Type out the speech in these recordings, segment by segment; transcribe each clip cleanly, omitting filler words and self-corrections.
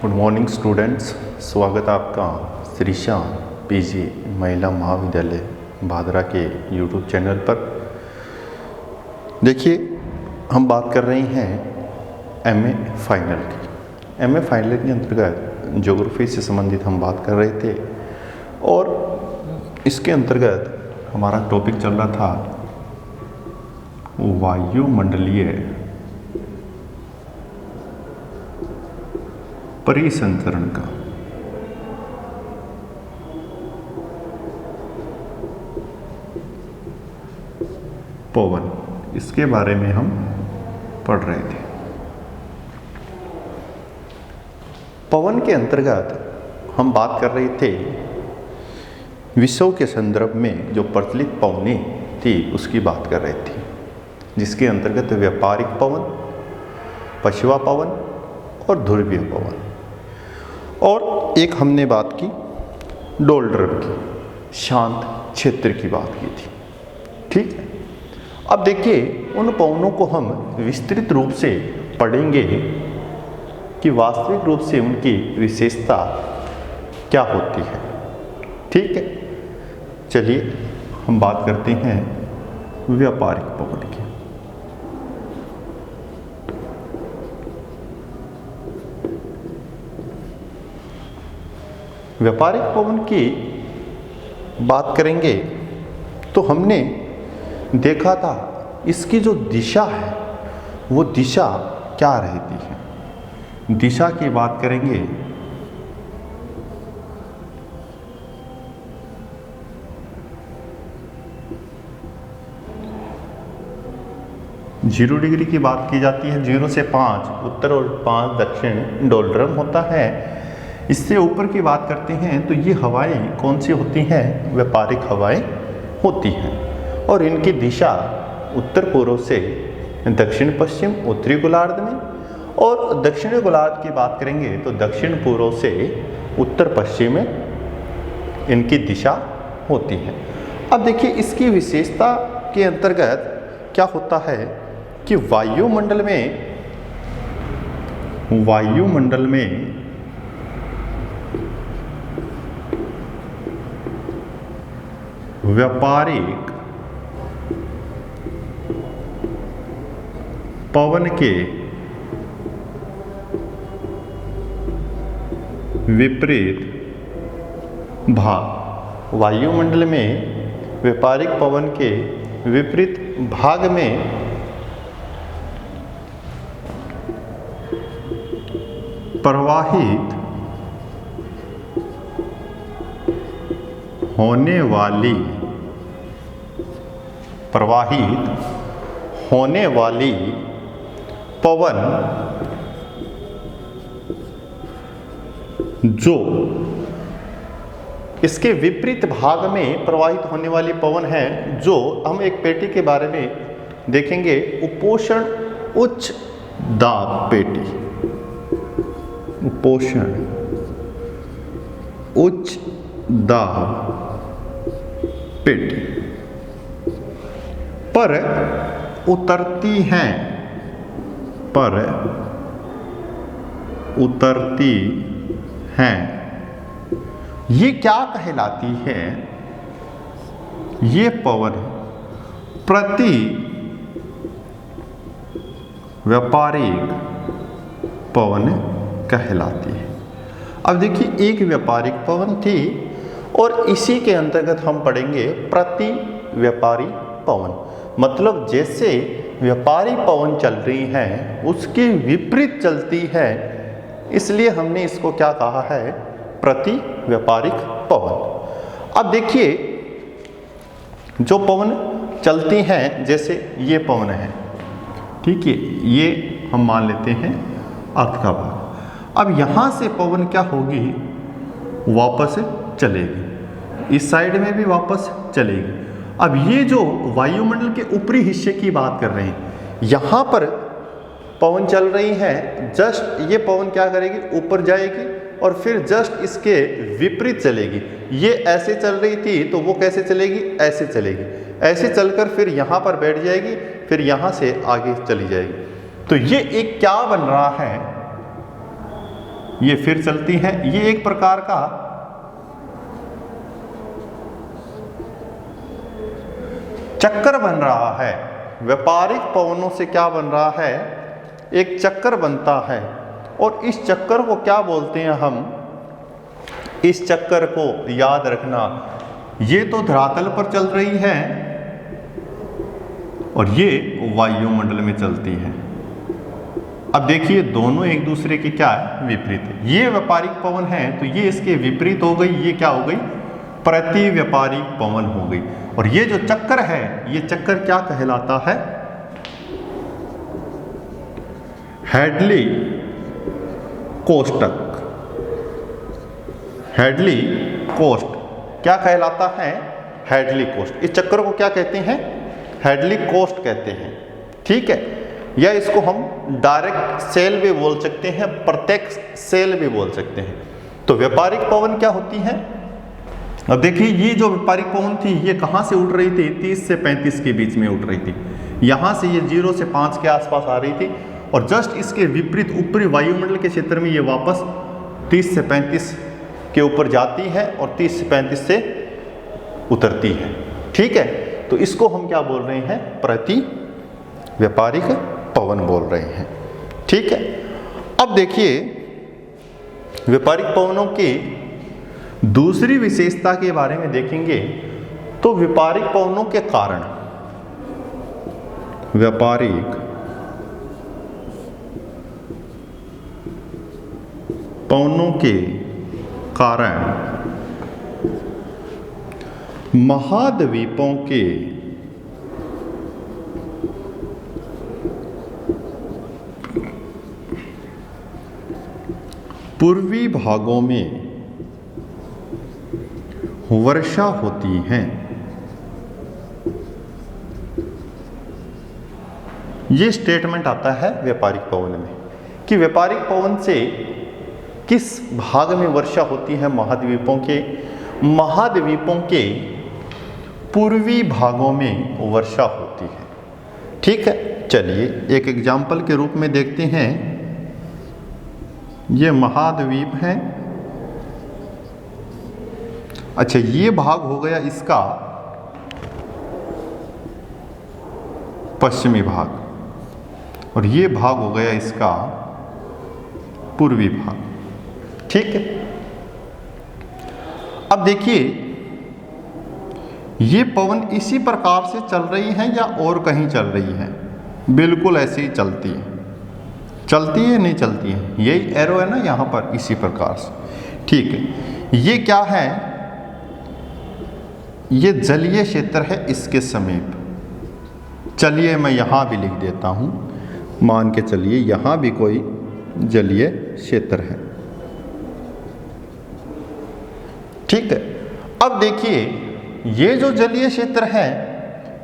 Good morning students, स्वागत है आपका श्रीशा पीजी महिला महाविद्यालय भादरा के यूट्यूब चैनल पर। देखिए, हम बात कर रहे हैं एमए फाइनल की। एमए फाइनल के अंतर्गत ज्योग्राफी से संबंधित हम बात कर रहे थे और इसके अंतर्गत हमारा टॉपिक चल रहा था वायुमंडलीय परिसंचरण का। पवन, इसके बारे में हम पढ़ रहे थे। पवन के अंतर्गत हम बात कर रहे थे विश्व के संदर्भ में जो प्रचलित पवनें थी उसकी बात कर रहे थे, जिसके अंतर्गत व्यापारिक पवन, पछुआ पवन और ध्रुवीय पवन, और एक हमने बात की डोलड्रम की, शांत क्षेत्र की बात की थी। ठीक है, अब देखिए उन पवनों को हम विस्तृत रूप से पढ़ेंगे कि वास्तविक रूप से उनकी विशेषता क्या होती है। ठीक है, चलिए हम बात करते हैं व्यापारिक पवन की। व्यापारिक पवन की बात करेंगे तो हमने देखा था इसकी जो दिशा है वो दिशा क्या रहती है। दिशा की बात करेंगे जीरो डिग्री की बात की जाती है। 0 से 5 उत्तर और 5 दक्षिण डोलड्रम होता है। इससे ऊपर की बात करते हैं तो ये हवाएं कौन सी होती हैं? व्यापारिक हवाएं होती हैं और इनकी दिशा उत्तर पूर्व से दक्षिण पश्चिम उत्तरी गोलार्ध में, और दक्षिणी गोलार्ध की बात करेंगे तो दक्षिण पूर्व से उत्तर पश्चिम में इनकी दिशा होती है। अब देखिए इसकी विशेषता के अंतर्गत क्या होता है कि वायुमंडल में व्यापारिक पवन के विपरीत भाग, वायुमंडल में व्यापारिक पवन के विपरीत भाग में प्रवाहित होने वाली पवन जो इसके विपरीत भाग में प्रवाहित होने वाली पवन है, जो हम एक पेटी के बारे में देखेंगे, उपोषण उच्च दाब पेटी, उपोषण उच्च दाब पेटी पर उतरती हैं। ये क्या कहलाती है? ये पवन प्रति व्यापारिक पवन कहलाती है। अब देखिए एक व्यापारिक पवन थी और इसी के अंतर्गत हम पढ़ेंगे प्रति व्यापारी पवन, मतलब जैसे व्यापारी पवन चल रही है उसके विपरीत चलती है, इसलिए हमने इसको क्या कहा है? प्रति व्यापारिक पवन। अब देखिए जो पवन चलती हैं, जैसे ये पवन है, ठीक है, ये हम मान लेते हैं अर्थ का भाग। अब यहां से पवन क्या होगी? वापस चलेगी, इस साइड में भी वापस चलेगी। अब ये जो वायुमंडल के ऊपरी हिस्से की बात कर रहे हैं, यहां पर पवन चल रही है, जस्ट ये पवन क्या करेगी? ऊपर जाएगी और फिर जस्ट इसके विपरीत चलेगी। ये ऐसे चल रही थी तो वो कैसे चलेगी? ऐसे चलेगी, ऐसे चलकर फिर यहाँ पर बैठ जाएगी, फिर यहाँ से आगे चली जाएगी। तो ये एक क्या बन रहा है? ये फिर चलती हैं। ये एक प्रकार का चक्कर बन रहा है। व्यापारिक पवनों से क्या बन रहा है, एक चक्कर बनता है। और इस चक्कर को क्या बोलते हैं हम, इस चक्कर को याद रखना, ये तो धरातल पर चल रही है और ये वायुमंडल में चलती है। अब देखिए दोनों एक दूसरे के क्या है, विपरीत है। ये व्यापारिक पवन है तो ये इसके विपरीत हो गई, ये क्या हो गई, प्रति व्यापारिक पवन हो गई। और ये जो चक्कर है, ये चक्कर क्या कहलाता है, हेडली कोष्टक। हेडली कोष्ट क्या कहलाता है, हेडली कोष्ट। इस चक्कर को क्या कहते हैं, हेडली कोष्ट कहते हैं। ठीक है, या इसको हम डायरेक्ट सेल भी बोल सकते हैं, प्रत्यक्ष सेल भी बोल सकते हैं। तो व्यापारिक पवन क्या होती है। अब देखिए ये जो व्यापारिक पवन थी ये कहाँ से उड़ रही थी, 30 से 35 के बीच में उड़ रही थी। यहाँ से ये 0 से 5 के आसपास आ रही थी और जस्ट इसके विपरीत ऊपरी वायुमंडल के क्षेत्र में ये वापस 30 से 35 के ऊपर जाती है और 30 से 35 से उतरती है। ठीक है, तो इसको हम क्या बोल रहे हैं, प्रति व्यापारिक पवन बोल रहे हैं। ठीक है, अब देखिए व्यापारिक पवनों की दूसरी विशेषता के बारे में देखेंगे। तो व्यापारिक पवनों के कारण, व्यापारिक पवनों के कारण महाद्वीपों के पूर्वी भागों में वर्षा होती है। ये स्टेटमेंट आता है व्यापारिक पवन में कि व्यापारिक पवन से किस भाग में वर्षा होती है, महाद्वीपों के पूर्वी भागों में वर्षा होती है। ठीक है, चलिए एक एग्जाम्पल के रूप में देखते हैं। ये महाद्वीप है। अच्छा, ये भाग हो गया इसका पश्चिमी भाग और ये भाग हो गया इसका पूर्वी भाग। ठीक है, अब देखिए ये पवन इसी प्रकार से चल रही है या और कहीं चल रही है, बिल्कुल ऐसे ही चलती है। चलती है नहीं चलती है, यही एरो है ना यहाँ पर, इसी प्रकार से। ठीक है, ये क्या है, ये जलीय क्षेत्र है इसके समीप। चलिए मैं यहाँ भी लिख देता हूँ, मान के चलिए यहाँ भी कोई जलीय क्षेत्र है। ठीक है, अब देखिए ये जो जलीय क्षेत्र है,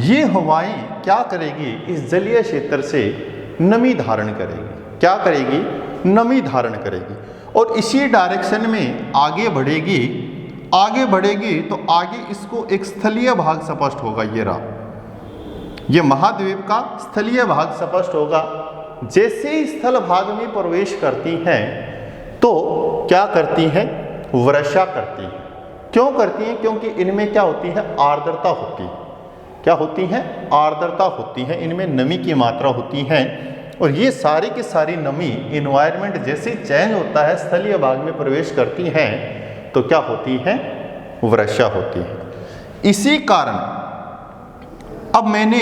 ये हवाएं क्या करेगी, इस जलीय क्षेत्र से नमी धारण करेगी। क्या करेगी, नमी धारण करेगी और इसी डायरेक्शन में आगे बढ़ेगी। आगे बढ़ेगी तो आगे इसको एक स्थलीय भाग स्पष्ट होगा। ये रहा, ये महाद्वीप का स्थलीय भाग स्पष्ट होगा। जैसे ही स्थल भाग में प्रवेश करती हैं तो क्या करती हैं, वर्षा करती हैं। क्यों करती हैं, क्योंकि इनमें क्या होती है, आर्द्रता होती है। क्या होती है, आर्द्रता होती है, इनमें नमी की मात्रा होती है। और ये सारी की सारी नमी इन्वायरमेंट जैसे चेंज होता है, स्थलीय भाग में प्रवेश करती है तो क्या होती है, वर्षा होती है। इसी कारण अब मैंने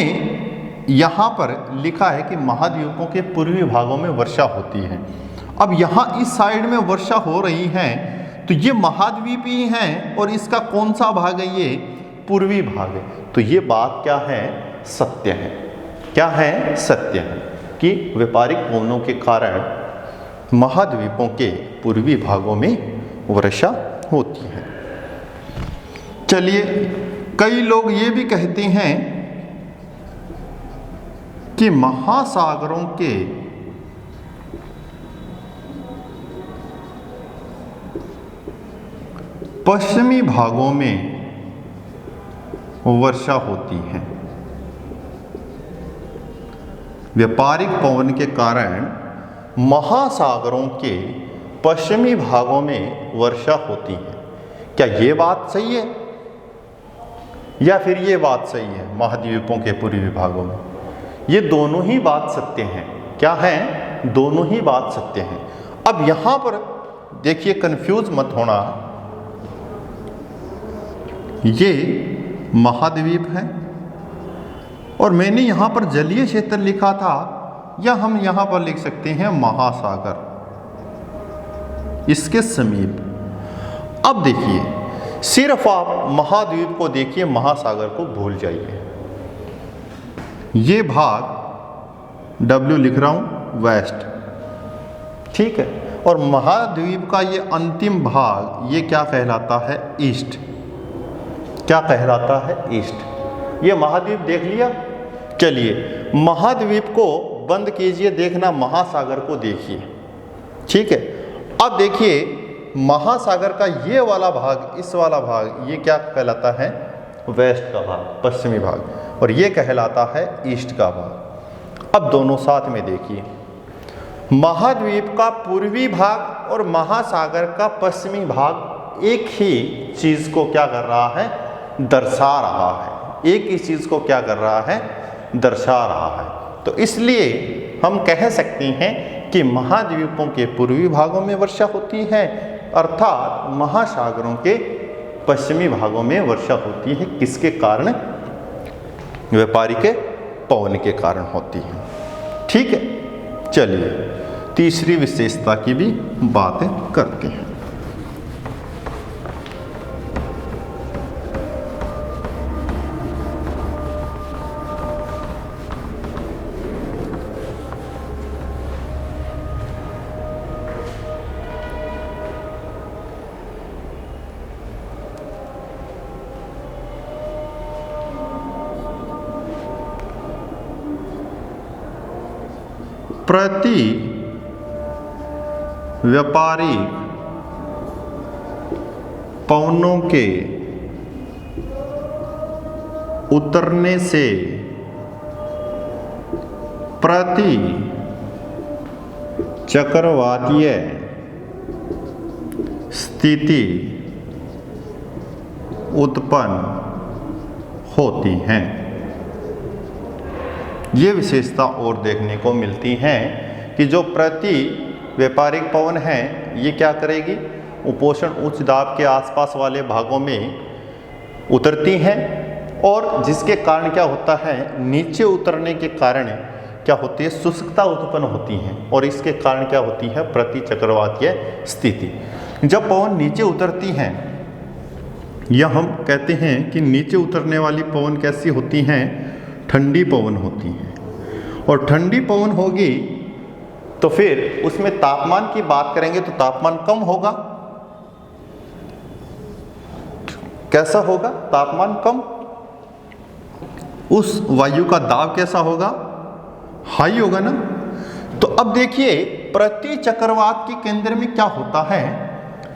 यहाँ पर लिखा है कि महाद्वीपों के पूर्वी भागों में वर्षा होती है। अब यहाँ इस साइड में वर्षा हो रही है तो ये महाद्वीप ही हैं और इसका कौन सा भाग है, ये पूर्वी भाग है। तो ये बात क्या है, सत्य है। क्या है, सत्य है कि व्यापारिक पवनों के कारण महाद्वीपों के पूर्वी भागों में वर्षा होती है। चलिए, कई लोग ये भी कहते हैं कि महासागरों के पश्चिमी भागों में वर्षा होती है। व्यापारिक पवन के कारण महासागरों के पश्चिमी भागों में वर्षा होती है। क्या ये बात सही है या फिर ये बात सही है महाद्वीपों के पूर्वी भागों में? ये दोनों ही बात सत्य हैं। क्या है? दोनों ही बात सत्य हैं। अब यहां पर देखिए, कंफ्यूज मत होना, ये महाद्वीप है और मैंने यहां पर जलीय क्षेत्र लिखा था, या हम यहां पर लिख सकते हैं महासागर, इसके समीप। अब देखिए, सिर्फ आप महाद्वीप को देखिए, महासागर को भूल जाइए। ये भाग W लिख रहा हूं वेस्ट, ठीक है, और महाद्वीप का ये अंतिम भाग ये क्या कहलाता है? ईस्ट। क्या कहलाता है? ईस्ट। ये महाद्वीप देख लिया। चलिए महाद्वीप को बंद कीजिए, देखना महासागर को देखिए, ठीक है। अब देखिए महासागर का ये वाला भाग, इस वाला भाग, ये क्या कहलाता है? वेस्ट का भाग, पश्चिमी भाग, और ये कहलाता है ईस्ट का भाग। अब दोनों साथ में देखिए, महाद्वीप का पूर्वी भाग और महासागर का पश्चिमी भाग एक ही चीज को क्या कर रहा है? दर्शा रहा है। एक ही चीज को क्या कर रहा है? दर्शा रहा है। तो इसलिए हम कह सकते हैं कि महाद्वीपों के पूर्वी भागों में वर्षा होती है, अर्थात महासागरों के पश्चिमी भागों में वर्षा होती है। किसके कारण? व्यापारिक पवन के कारण होती है, ठीक है। चलिए तीसरी विशेषता की भी बातें करते हैं। प्रति व्यापारिक पवनों के उतरने से प्रति चक्रवातीय स्थिति उत्पन्न होती हैं। ये विशेषता और देखने को मिलती हैं कि जो प्रति व्यापारिक पवन है ये क्या करेगी? उपोषण उच्च दाब के आसपास वाले भागों में उतरती हैं, और जिसके कारण क्या होता है? नीचे उतरने के कारण क्या होती है? शुष्कता उत्पन्न होती है, और इसके कारण क्या होती है? प्रति चक्रवातीय स्थिति। जब पवन नीचे उतरती हैं, या हम कहते हैं कि नीचे उतरने वाली पवन कैसी होती हैं? ठंडी पवन होती हैं। और ठंडी पवन होगी तो फिर उसमें तापमान की बात करेंगे तो तापमान कम होगा। कैसा होगा? तापमान कम। उस वायु का दाब कैसा होगा? हाई होगा ना। तो अब देखिए, प्रति चक्रवात के केंद्र में क्या होता है?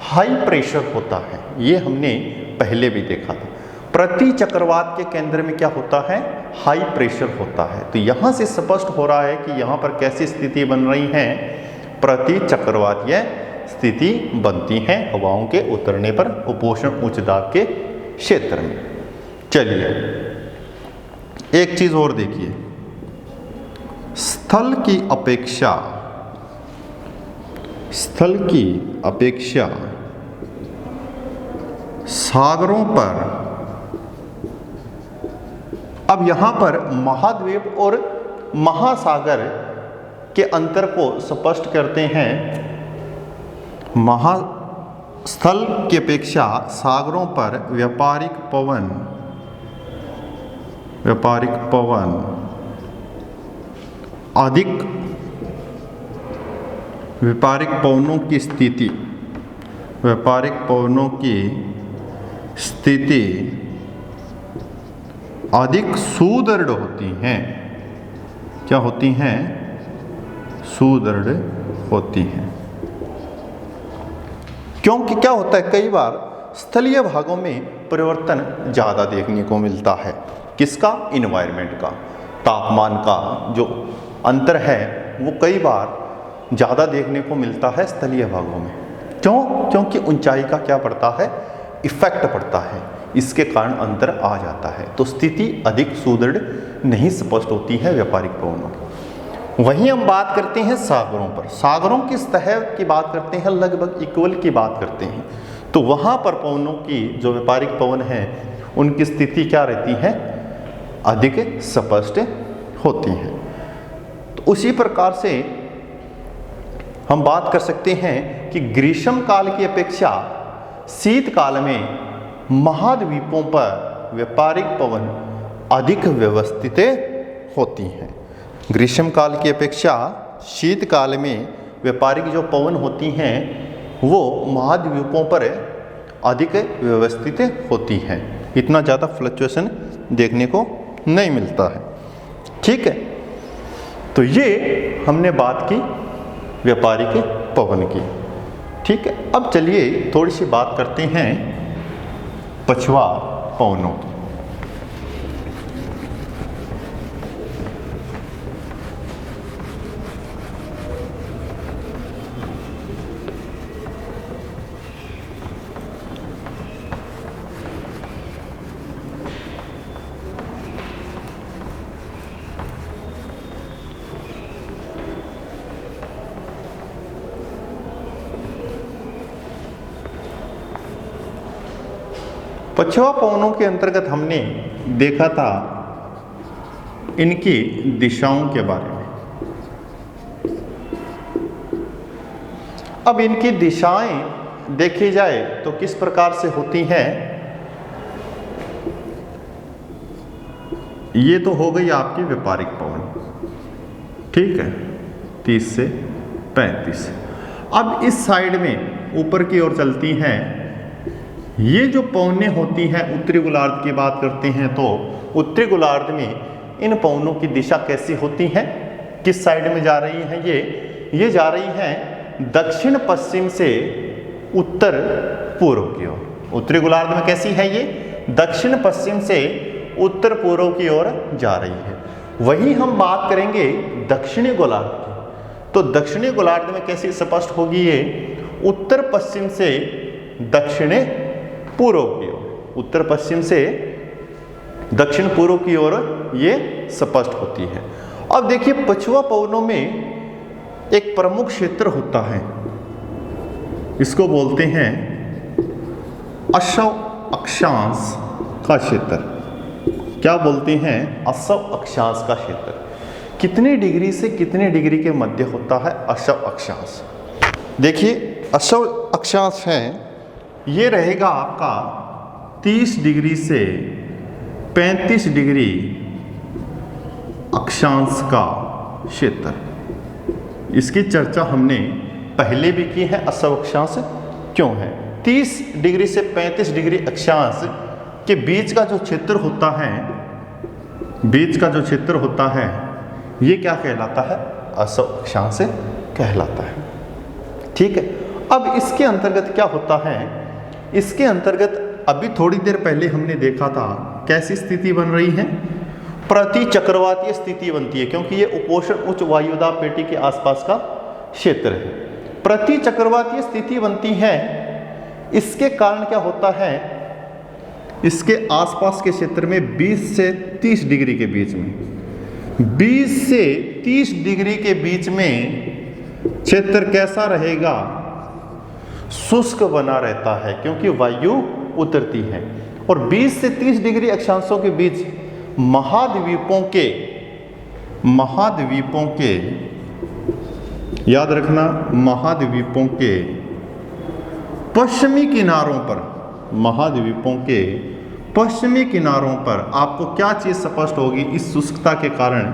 हाई प्रेशर होता है। ये हमने पहले भी देखा था। प्रति चक्रवात के केंद्र में क्या होता है? हाई प्रेशर होता है। तो यहां से स्पष्ट हो रहा है कि यहां पर कैसी स्थिति बन रही है? प्रति चक्रवातीय स्थिति बनती है हवाओं के उतरने पर उपोषण उच्च दाब के क्षेत्र में। चलिए एक चीज और देखिए, स्थल की अपेक्षा सागरों पर, अब यहां पर महाद्वीप और महासागर के अंतर को स्पष्ट करते हैं। स्थल की अपेक्षा सागरों पर व्यापारिक पवन अधिक, व्यापारिक पवनों की स्थिति अधिक सुदृढ़ होती हैं। क्या होती हैं? सुदृढ़ होती हैं। क्योंकि क्या होता है, कई बार स्थलीय भागों में परिवर्तन ज़्यादा देखने को मिलता है। किसका? इन्वायरमेंट का, तापमान का जो अंतर है वो कई बार ज़्यादा देखने को मिलता है स्थलीय भागों में। क्यों? क्योंकि ऊंचाई का क्या पड़ता है, इफेक्ट पड़ता है, इसके कारण अंतर आ जाता है, तो स्थिति अधिक सुदृढ़ नहीं स्पष्ट होती है व्यापारिक पवनों की। वहीं हम बात करते हैं सागरों पर। सागरों की सतह की बात करते हैं, लगभग इक्वल की बात करते हैं, तो वहाँ पर पवनों की जो व्यापारिक पवन है उनकी स्थिति क्या रहती है, अधिक स्पष्ट होती है। तो उसी प्रकार से हम बात कर सकते हैं कि ग्रीष्म काल की अपेक्षा शीतकाल में महाद्वीपों पर व्यापारिक पवन अधिक व्यवस्थित होती हैं। ग्रीष्म काल की अपेक्षा शीतकाल में व्यापारिक जो पवन होती हैं वो महाद्वीपों पर अधिक व्यवस्थित होती हैं, इतना ज़्यादा फ्लक्चुएशन देखने को नहीं मिलता है। ठीक है, तो ये हमने बात की व्यापारिक पवन की। ठीक है, अब चलिए थोड़ी सी बात करते हैं पछुआ पवनों की। पछुआ पवनों के अंतर्गत हमने देखा था इनकी दिशाओं के बारे में। अब इनकी दिशाएं देखी जाए तो किस प्रकार से होती हैं। ये तो हो गई आपकी व्यापारिक पवन, ठीक है, 30 से 35। अब इस साइड में ऊपर की ओर चलती हैं। ये जो पवनें होती हैं, उत्तरी गोलार्ध की बात करते हैं तो उत्तरी गोलार्ध में इन पवनों की दिशा कैसी होती है, किस साइड में जा रही हैं ये जा रही हैं दक्षिण पश्चिम से उत्तर पूर्व की ओर। उत्तरी गोलार्ध में कैसी है ये, दक्षिण पश्चिम से उत्तर पूर्व की ओर जा रही है। वहीं हम बात करेंगे दक्षिणी गोलार्ध की, तो दक्षिणी गोलार्ध में कैसी स्पष्ट होगी ये, उत्तर पश्चिम से दक्षिण पूर्व की ओर, उत्तर पश्चिम से दक्षिण पूर्व की ओर ये स्पष्ट होती है। अब देखिए पछुआ पवनों में एक प्रमुख क्षेत्र होता है, इसको बोलते हैं अक्षव अक्षांश का क्षेत्र। क्या बोलते हैं, अक्षव अक्षांश का क्षेत्र। कितने डिग्री से कितने डिग्री के मध्य होता है अक्षव अक्षांश। देखिए अक्षव अक्षांश है, ये रहेगा आपका 30 डिग्री से 35 डिग्री अक्षांश का क्षेत्र। इसकी चर्चा हमने पहले भी की है, अक्षव अक्षांश क्यों है। 30 डिग्री से 35 डिग्री अक्षांश के बीच का जो क्षेत्र होता है, बीच का जो क्षेत्र होता है ये क्या कहलाता है, अक्षव अक्षांश कहलाता है। ठीक है, अब इसके अंतर्गत क्या होता है, इसके अंतर्गत अभी थोड़ी देर पहले हमने देखा था कैसी स्थिति बन रही है, प्रति चक्रवातीय स्थिति बनती है, क्योंकि ये उपोषण उच्च वायुदाब पेटी के आसपास का क्षेत्र है। प्रति चक्रवातीय स्थिति बनती है, इसके कारण क्या होता है, इसके आसपास के क्षेत्र में 20 से 30 डिग्री के बीच में, 20 से 30 डिग्री के बीच में क्षेत्र कैसा रहेगा, शुष्क बना रहता है, क्योंकि वायु उतरती है। और 20 से 30 डिग्री अक्षांशों के बीच महाद्वीपों के याद रखना, महाद्वीपों के पश्चिमी किनारों पर, महाद्वीपों के पश्चिमी किनारों पर आपको क्या चीज स्पष्ट होगी, इस शुष्कता के कारण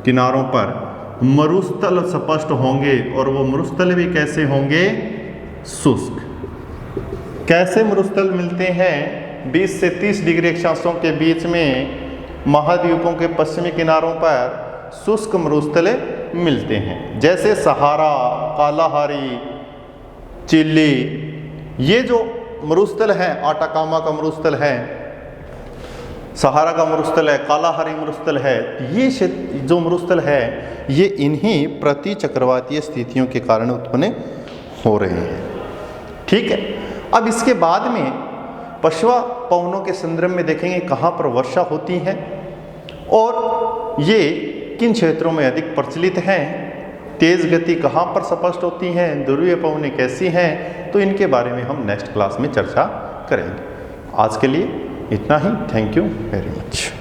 किनारों पर मरुस्थल स्पष्ट होंगे, और वो मरुस्थल भी कैसे होंगे, शुष्क। कैसे मरुस्थल मिलते हैं, 20 से 30 डिग्री अक्षांशों के बीच में महाद्वीपों के पश्चिमी किनारों पर शुष्क मरुस्थल मिलते हैं, जैसे सहारा, कालाहारी, चिली। ये जो मरुस्थल है, आटाकामा का मरुस्थल है, सहारा का मरुस्थल है, कालाहारी मरुस्थल है, ये जो मरुस्थल है ये इन्हीं प्रति चक्रवातीय स्थितियों के कारण उत्पन्न हो रहे हैं। ठीक है, अब इसके बाद में पछुआ पवनों के संदर्भ में देखेंगे कहाँ पर वर्षा होती है और ये किन क्षेत्रों में अधिक प्रचलित हैं, तेज गति कहाँ पर स्पष्ट होती हैं, ध्रुवीय पवनें कैसी हैं, तो इनके बारे में हम नेक्स्ट क्लास में चर्चा करेंगे। आज के लिए इतना ही। Thank you very much.